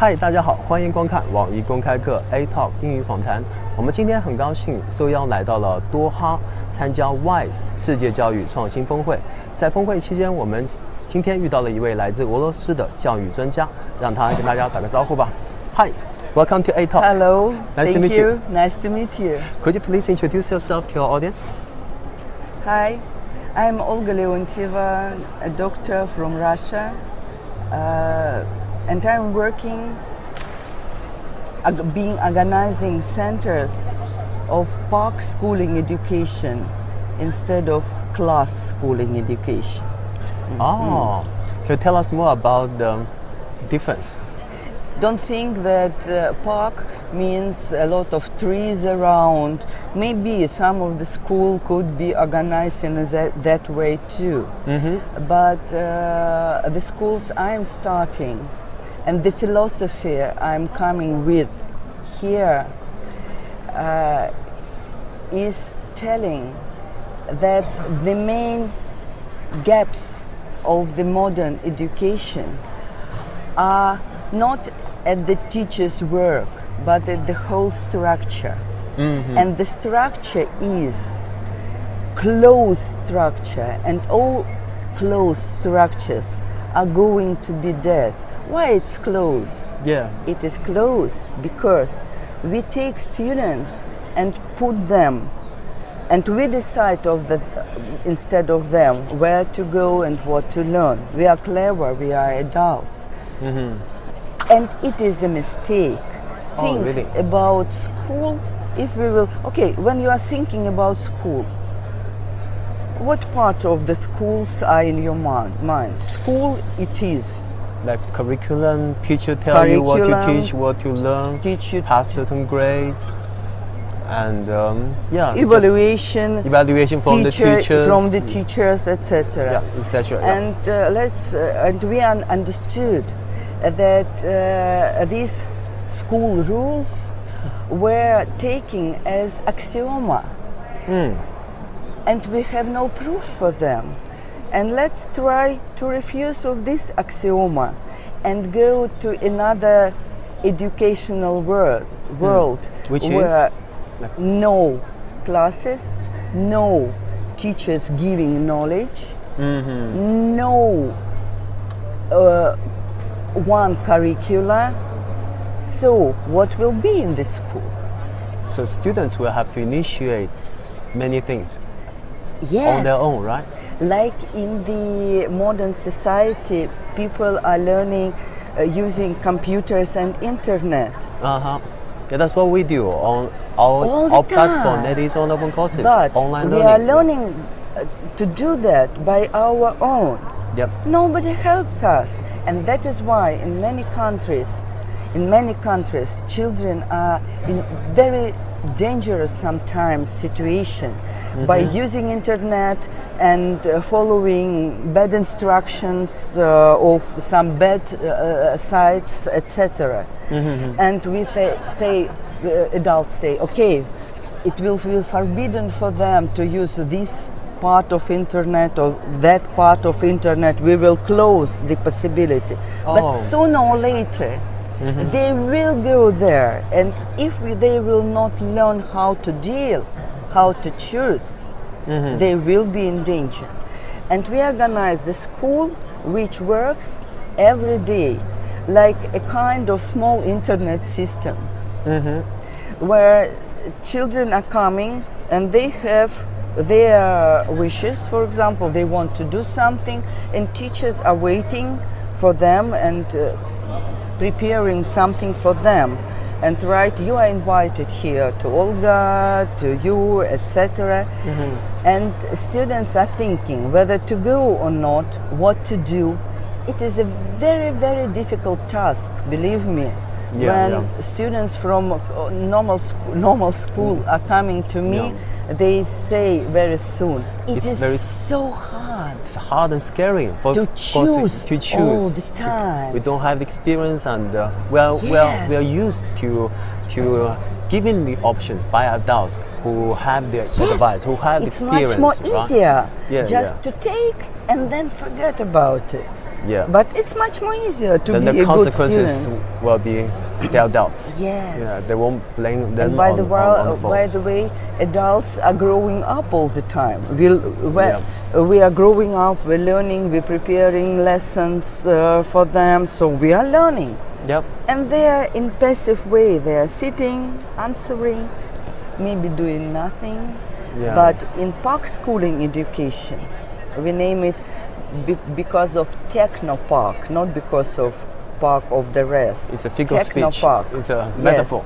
嗨，大家好，欢迎观看网易公开课 A-Talk 英语访谈。我们今天很高兴受邀来到了多哈参加 WISE 世界教育创新峰会。在峰会期间，我们今天遇到了一位来自俄罗斯的教育专家，让他跟大家打个招呼吧。Hi, welcome to A-Talk. Hello, nice to meet you. Nice to meet you. Could you please introduce yourself to our audience? Hi, I'm Olga Leontyeva, a doctor from Russia, and I'm working organizing centers of park schooling education instead of class schooling education. Oh, can you tell us more about the difference? Don't think that park means a lot of trees around. Maybe some of the school could be organized in that way too. But the schools I'm starting and the philosophy I'm coming with here is telling that the main gaps of the modern education are not at the teacher's work, but at the whole structure. And the structure is closed structure, and all closed structures are going to be dead. Why it's closed? Yeah. It is closed because we take students and put them, and we decide instead of them where to go and what to learn. We are clever, we are adults. And it is a mistake. Think really? about school. If we will, okay, when you are thinking about school, what part of the schools are in your mind? School, it is like curriculum, teacher tell you what to teach, what to learn, teach you pass certain grades, and evaluation from the teachers, etc. Yeah, etc. And and we understood that these school rules were taken as axioma, and we have no proof for them. And let's try to refuse of this axioma and go to another educational world Which where is? No classes, no teachers giving knowledge, no one curricula. So what will be in this school? So students will have to initiate many things Yes. on their own, right? Like in the modern society, people are learning using computers and internet. Yeah, that's what we do on All the our platform. time. That is on open courses, But online we learning. are learning to do that by our own. Yep. Nobody helps us, and that is why in many countries, children are in very dangerous sometimes situation by using internet and following bad instructions of some bad sites, etc. And we say adults say, okay, it will be forbidden for them to use this part of internet or that part of internet. We will close the possibility. But sooner or later they will go there, and if they will not learn how to deal, how to choose, they will be in danger. And we organize the school which works every day like a kind of small internet system, where children are coming and they have their wishes. For example, they want to do something, and teachers are waiting for them and preparing something for them, and you are invited here to Olga, to you, etc. And students are thinking whether to go or not, what to do. It is a very, very difficult task, believe me. When students from normal school are coming to me, they say very soon, it is so hard. It's hard and scary to choose all the time. We don't have experience, and we are used to giving the options by adults who have the advice, who have experience. It's much more easier just to take and then forget about it. Yeah. But it's much more easier to Then be the a good consequences student. will be their adults. Yes. Yeah, they won't blame them And by on the faults. way, adults are growing up all the time. We are growing up, we're learning, we're preparing lessons for them, so we are learning. Yep. And they are in passive way. They are sitting, answering, maybe doing nothing. Yeah. But in park schooling education, we name it because of techno park, not because of park of the rest. It's a figure of techno speech. Park. It's a Yes. metaphor.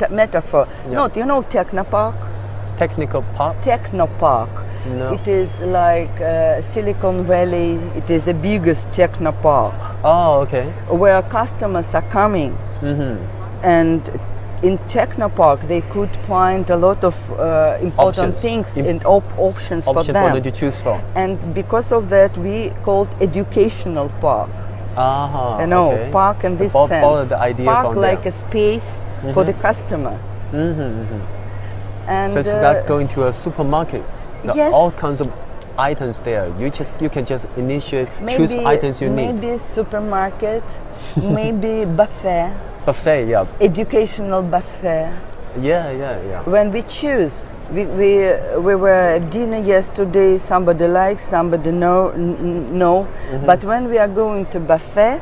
Metaphor. Yeah. No, you know techno park? Technical part. Techno park. No. It is like Silicon Valley. It is the biggest techno park Oh, okay. where customers are coming. Mm-hmm. And in Technopark, they could find a lot of important Options. things and options for Option them. for them to choose from. And because of that, we called educational park. Uh-huh. You know, okay. park in this Follow sense. the idea Park from like there. a space for the customer. Mm-hmm, mm-hmm. And So it's like going to a supermarket. Yes. All kinds of items there. You can just initiate, choose items you need. Maybe supermarket, maybe buffet, Buffet, yeah. educational buffet. Yeah. When we choose, we were at dinner yesterday. Somebody likes, somebody no. Mm-hmm. But when we are going to buffet,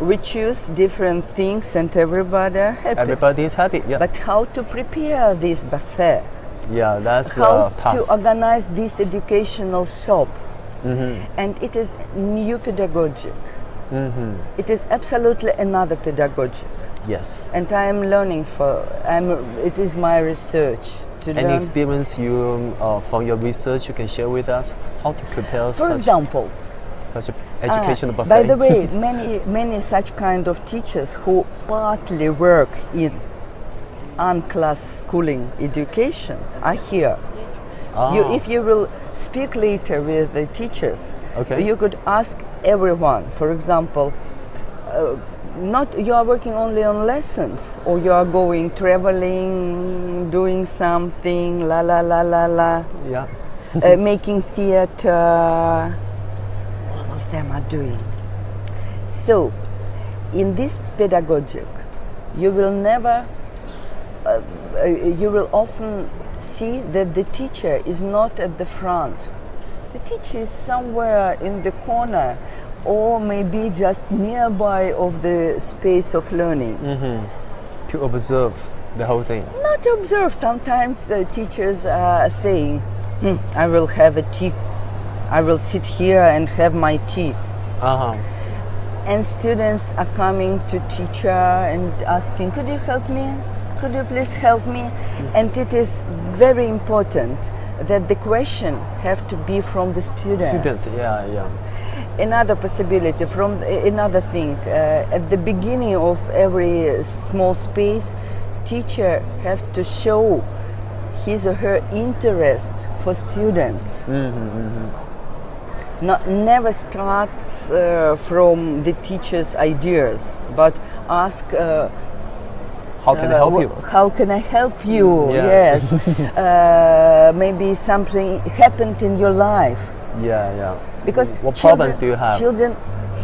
we choose different things, and everybody are happy. Everybody is happy. Yeah. But how to prepare this buffet? Yeah, that's How the task. to organize this educational shop? Mm-hmm. And it is new pedagogy. Mm-hmm. It is absolutely another pedagogy. Yes. And I am learning it is my research to Any learn. experience you from your research you can share with us how to prepare For example, such an educational buffet? by the way, many such kind of teachers who partly work in unclass schooling education are here. If you will speak later with the teachers, Okay. you could ask everyone. For example, not you are working only on lessons, or you are going traveling, doing something, la la la la la, Yeah. making theater. All of them are doing. So, in this pedagogic, you will never. You will often see that the teacher is not at the front. The teacher is somewhere in the corner, or maybe just nearby of the space of learning. Mm-hmm. To observe the whole thing. Not to observe. Sometimes teachers are saying, I will have a tea. I will sit here and have my tea. Uh-huh. And students are coming to teacher and asking, could you help me? Could you please help me? And it is very important that the question have to be from the student. Students, yeah. Another possibility, another thing, at the beginning of every small space, teacher have to show his or her interest for students. Never starts from the teacher's ideas, but ask, How can I help you? How can I help you? Yeah. Yes. Maybe something happened in your life. Yeah. Because what problems do you have? Children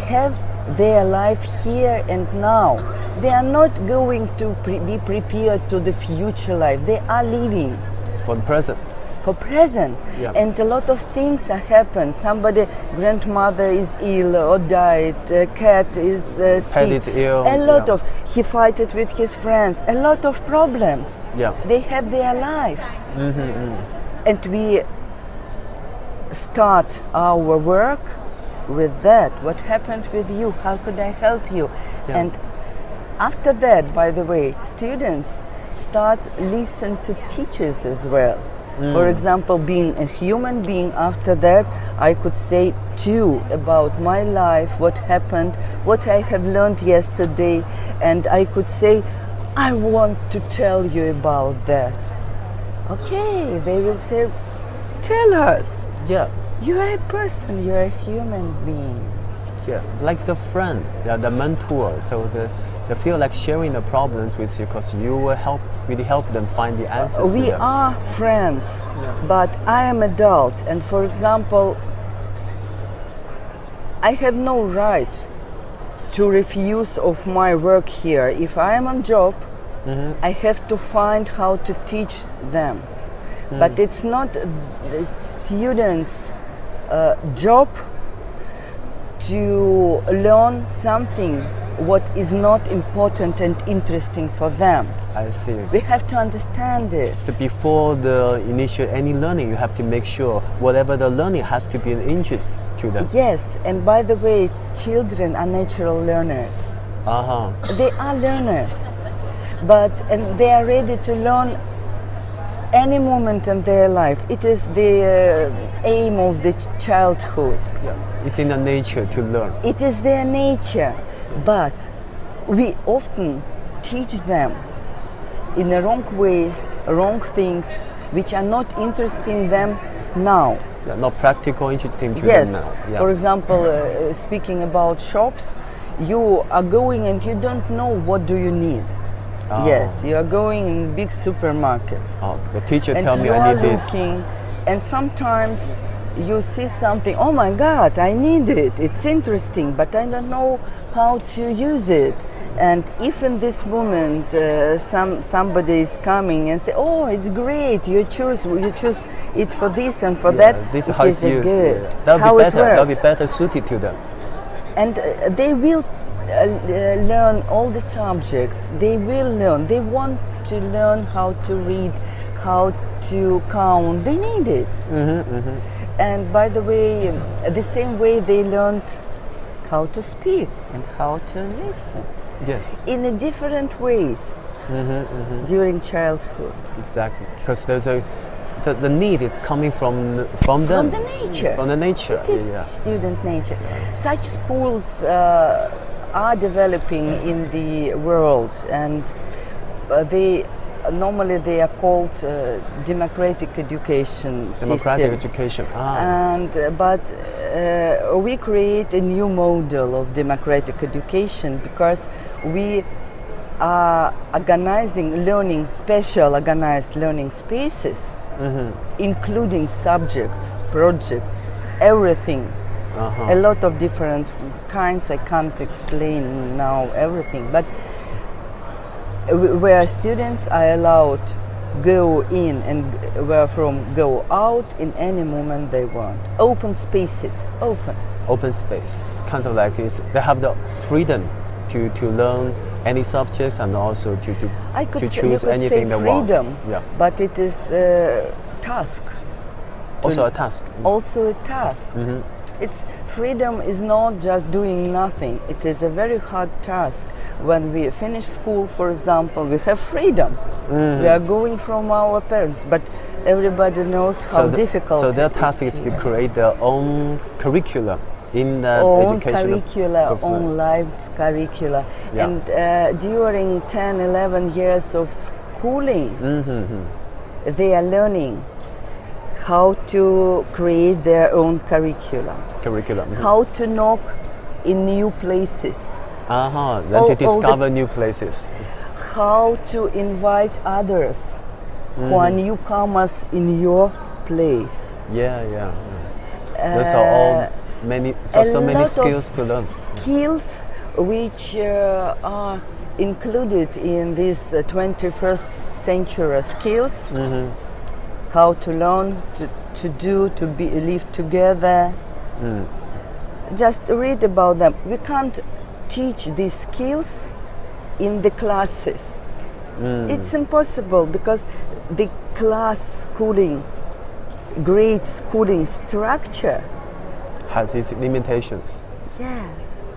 have their life here and now. They are not going to be prepared to the future life. They are living For the present. for present. Yeah. And a lot of things have happened. Grandmother is ill or died, a cat is sick. Pet is ill. A lot of, he fight it with his friends, a lot of problems. Yeah. They have their life. And we start our work with that. What happened with you? How could I help you? Yeah. And after that, by the way, students start listen to teachers as well. For example, being a human being, after that, I could say too about my life, what happened, what I have learned yesterday, and I could say, I want to tell you about that. Okay, they will say, tell us. Yeah. You are a person, you are a human being. Yeah. Like the friend, the mentor. So they feel like sharing the problems with you because you will really help them find the answers. We are friends, but I am adult, and for example, I have no right to refuse of my work here. If I am on job, I have to find how to teach them. But it's not the students' job to learn something what is not important and interesting for them. I see. We have to understand it. Before the initiate any learning, you have to make sure whatever the learning has to be an interest to them. Yes, and by the way, children are natural learners. They are learners, and they are ready to learn any moment in their life. It is the aim of the childhood. Yeah. It's in the nature to learn. It is their nature, but we often teach them in the wrong ways, wrong things, which are not interesting them now. Yeah, not practical, interesting to Yes. them now. Yeah. For example, speaking about shops, you are going and you don't know what do you need. Yet you are going in big supermarket. The teacher And tell me you I are need this. looking, and sometimes you see something. Oh my God, I need it. It's interesting, but I don't know how to use it. And if in this moment somebody is coming and say, "Oh, it's great. You choose it for this and for that." This is it how is it's used. good. That'll How be it better. That'll be works. better suited to them. And they will learn all the subjects. They will learn. They want to learn how to read, how to count. They need it. And by the way, the same way they learned how to speak and how to listen. Yes. In a different ways during childhood. Exactly. Because the need is coming from them. From the nature. From the nature. It is student nature. Such schools are developing in the world, and they are called democratic education Democratic system. education. And but we create a new model of democratic education because we are organizing learning, special organized learning spaces, including subjects, projects, everything. A lot of different kinds. I can't explain now everything, but where students are allowed go in and go out in any moment they want. Open spaces, Open space. Kind of like they have the freedom to learn any subjects and also to choose anything they want. Freedom, Yeah. but it is a task. Also a task. Also a task. It's freedom is not just doing nothing. It is a very hard task. When we finish school, for example, we have freedom. We are going from our parents, but everybody knows how difficult. So their task is to create their own curriculum in the own educational curricula, own life curricula. Yeah. And during 10, 11 years of schooling, they are learning how to create their own curriculum. How to knock in new places. Then to discover new places. How to invite others who are newcomers in your place. Yeah. Those are all many skills to learn. Skills which are included in these 21st century skills. How to learn, to live together. Just read about them. We can't teach these skills in the classes. It's impossible because the class schooling, grade schooling structure has its limitations. Yes.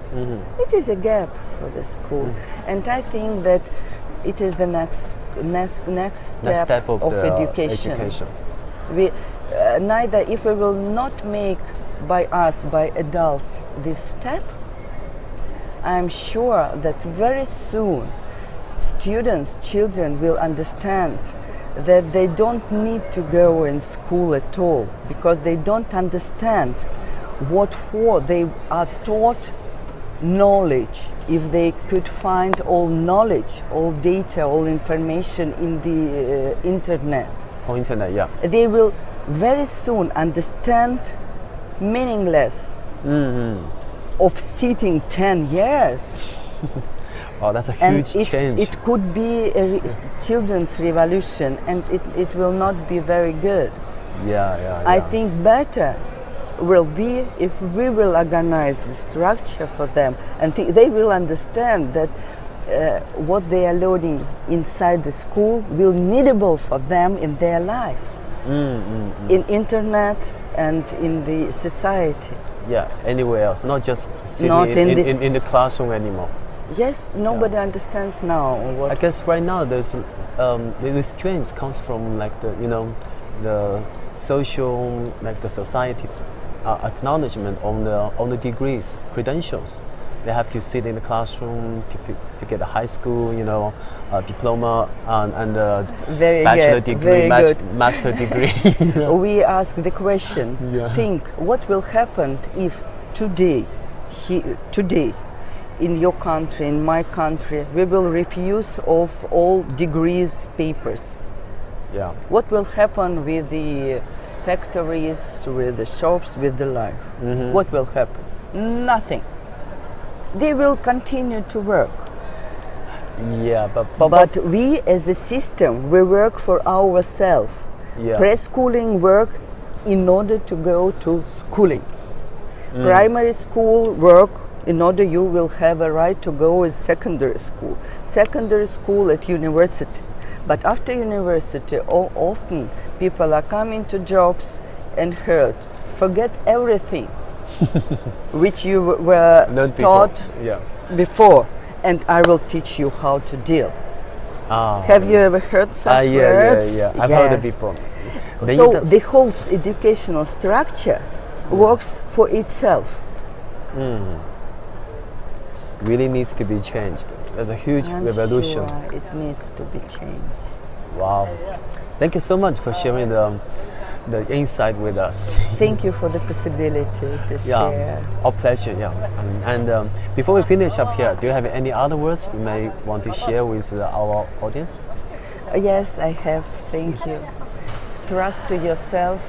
It is a gap for the school. And I think that it is the next step of education. We neither if we will not make by adults this step, I'm sure that very soon children will understand that they don't need to go in school at all because they don't understand what for they are taught knowledge. If they could find all knowledge, all data, all information in the internet. On internet, yeah. They will very soon understand meaningless of sitting 10 years. Oh, that's a And huge change. it could be a children's revolution, and it will not be very good. Yeah. I think better will be if we will organize the structure for them, and they will understand that what they are learning inside the school will needable for them in their life, in internet and in the society. Yeah, anywhere else, not just sitting Not in the classroom anymore. Yes, nobody understands now what. I guess right now there's the restraints comes from like the social, like the society's acknowledgement on the degrees, credentials. They have to sit in the classroom to get a high school, diploma and a Very bachelor good, degree, very good. master degree. We ask the question, Yeah. think what will happen if today, in your country, in my country, we will refuse of all degrees papers. Yeah. What will happen with the factories, with the shops, with the life? What will happen? Nothing. They will continue to work. Yeah, But we as a system, we work for ourselves. Yeah. Preschooling work in order to go to schooling. Primary school work in order you will have a right to go in secondary school. Secondary school at university. But after university, often people are coming to jobs and heard, forget everything which you were taught before, and I will teach you how to deal. Have you ever heard such words? Yeah. I've heard it before. So the whole educational structure works for itself. Really needs to be changed. There's a huge revolution. Sure it needs to be changed. Wow. Thank you so much for sharing the insight with us. Thank you for the possibility to share. Our pleasure. Yeah. And before we finish up here, do you have any other words you may want to share with our audience? Yes, I have. Thank you. Trust to yourself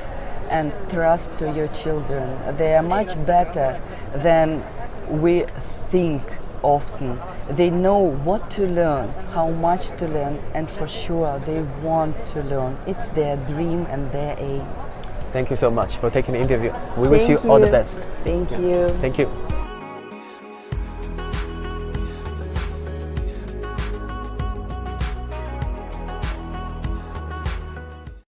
and trust to your children. They are much better than we think often. They know what to learn, how much to learn, and for sure they want to learn. It's their dream and their aim. Thank you so much for taking the interview. We wish you all the best. Thank you. Thank you.